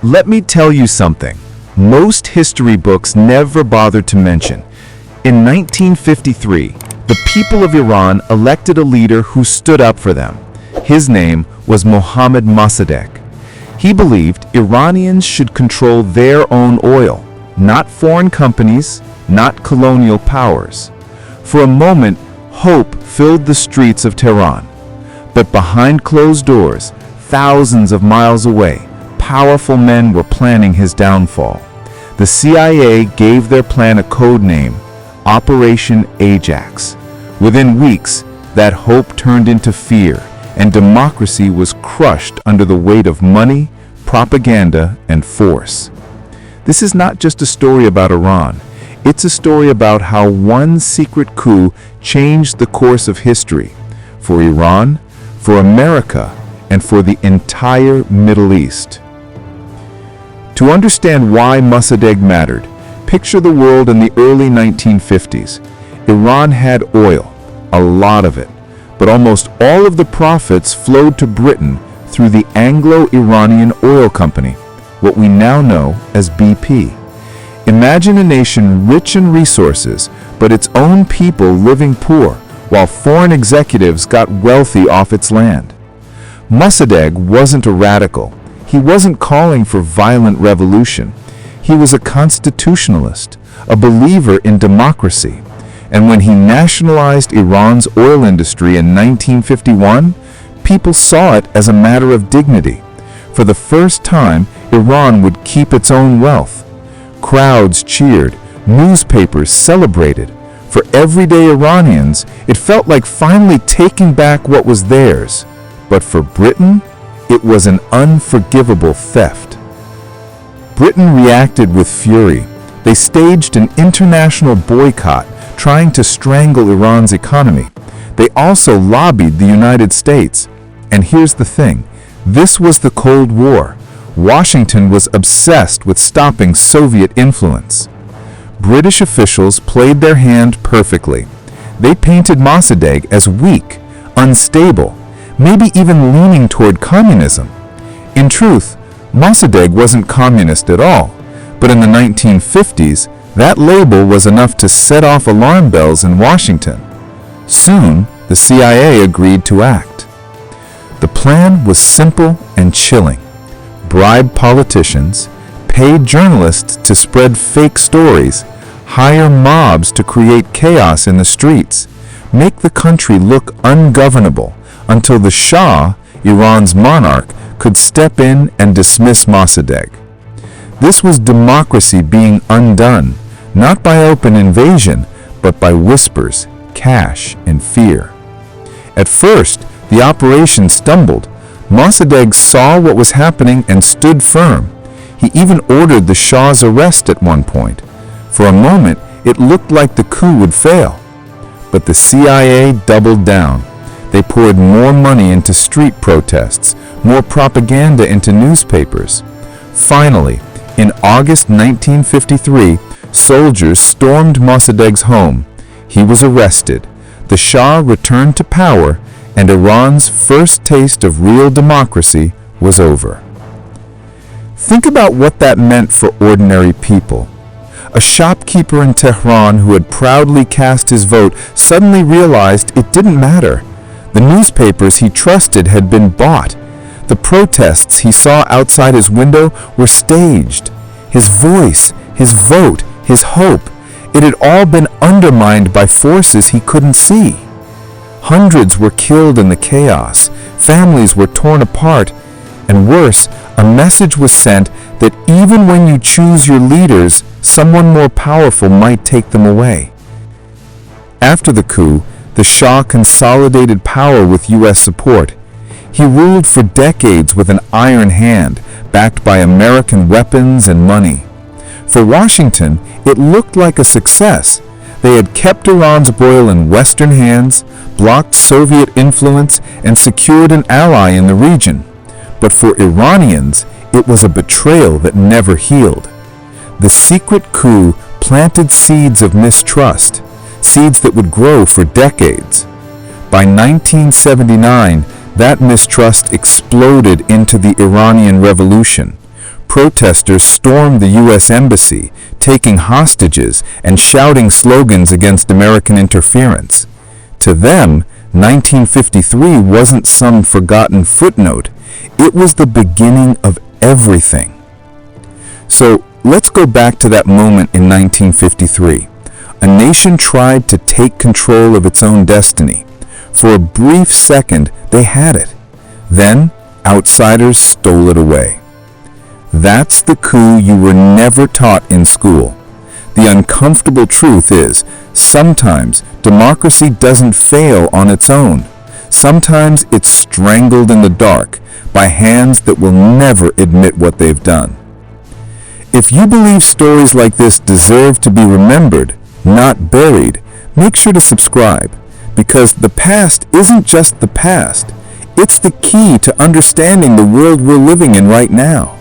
Let me tell you something most history books never bothered to mention. In 1953, the people of Iran elected a leader who stood up for them. His name was Mohammad Mossadegh. He believed Iranians should control their own oil, not foreign companies, not colonial powers. For a moment, hope filled the streets of Tehran. But behind closed doors, thousands of miles away, powerful men were planning his downfall. The CIA gave their plan a code name, Operation Ajax. Within weeks, that hope turned into fear, and democracy was crushed under the weight of money, propaganda, and force. This is not just a story about Iran. It's a story about how one secret coup changed the course of history for Iran, for America, and for the entire Middle East. To understand why Mossadegh mattered, picture the world in the early 1950s. Iran had oil, a lot of it, but almost all of the profits flowed to Britain through the Anglo-Iranian Oil Company, what we now know as BP. Imagine a nation rich in resources, but its own people living poor, while foreign executives got wealthy off its land. Mossadegh wasn't a radical. He wasn't calling for violent revolution. He was a constitutionalist, a believer in democracy. And when he nationalized Iran's oil industry in 1951, people saw it as a matter of dignity. For the first time, Iran would keep its own wealth. Crowds cheered, newspapers celebrated. For everyday Iranians, it felt like finally taking back what was theirs. But for Britain, it was an unforgivable theft. Britain reacted with fury. They staged an international boycott, trying to strangle Iran's economy. They also lobbied the United States. And here's the thing, this was the Cold War. Washington was obsessed with stopping Soviet influence. British officials played their hand perfectly. They painted Mossadegh as weak, unstable, maybe even leaning toward communism. In truth, Mossadegh wasn't communist at all, but in the 1950s, that label was enough to set off alarm bells in Washington. Soon, the CIA agreed to act. The plan was simple and chilling. Bribe politicians, pay journalists to spread fake stories, hire mobs to create chaos in the streets, make the country look ungovernable until the Shah, Iran's monarch, could step in and dismiss Mossadegh. This was democracy being undone, not by open invasion, but by whispers, cash, and fear. At first, the operation stumbled. Mossadegh saw what was happening and stood firm. He even ordered the Shah's arrest at one point. For a moment, it looked like the coup would fail. But the CIA doubled down. They poured more money into street protests, more propaganda into newspapers. Finally, in August 1953, soldiers stormed Mossadegh's home. He was arrested. The Shah returned to power, and Iran's first taste of real democracy was over. Think about what that meant for ordinary people. A shopkeeper in Tehran who had proudly cast his vote suddenly realized it didn't matter. The newspapers he trusted had been bought. The protests he saw outside his window were staged. His voice, his vote, his hope, it had all been undermined by forces he couldn't see. Hundreds were killed in the chaos, families were torn apart, and worse, a message was sent that even when you choose your leaders, someone more powerful might take them away. After the coup, the Shah consolidated power with U.S. support. He ruled for decades with an iron hand, backed by American weapons and money. For Washington, it looked like a success. They had kept Iran's oil in Western hands, blocked Soviet influence, and secured an ally in the region. But for Iranians, it was a betrayal that never healed. The secret coup planted seeds of mistrust, seeds that would grow for decades. By 1979, that mistrust exploded into the Iranian Revolution. protesters stormed the U.S. Embassy, taking hostages and shouting slogans against American interference. To them, 1953 wasn't some forgotten footnote. It was the beginning of everything. So let's go back to that moment in 1953. A nation tried to take control of its own destiny. For a brief second, they had it. Then, outsiders stole it away. That's the coup you were never taught in school. The uncomfortable truth is, sometimes democracy doesn't fail on its own. Sometimes it's strangled in the dark by hands that will never admit what they've done. If you believe stories like this deserve to be remembered, not buried, make sure to subscribe, because the past isn't just the past. It's the key to understanding the world we're living in right now.